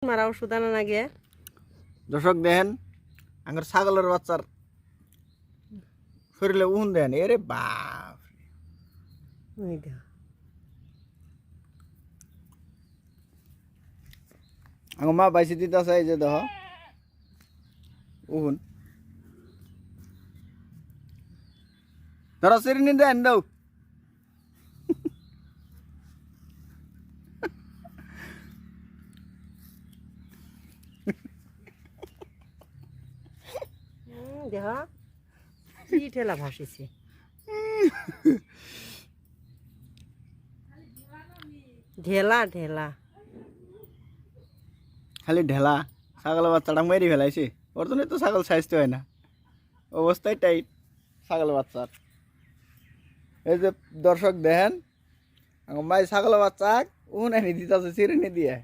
মারা ওষুধ আনা না গিয়ে দর্শক দেখেন আঙ্গার ছাগলের বাচ্চার শরীরে উহুন দেন এরে বাপ আঙ্গ মা বাইসি দিতেছে এই যে দেখ উহুন ধরো সিরিনি দেন দাও দেহ কি ঠেলা ভাসিছে ঢেলা ঢেলা খালি ঢেলা ছাগলের বাচ্চাটা মেরি ফেলাইছে ওর জন্য তো ছাগল সাইজতে হয় না অবস্থায় টাইট ছাগলের বাচ্চার এই যে দর্শক দেখেন মাই ছাগলের বাচ্চা উনানি দিতেছে সিরিনি দিয়ে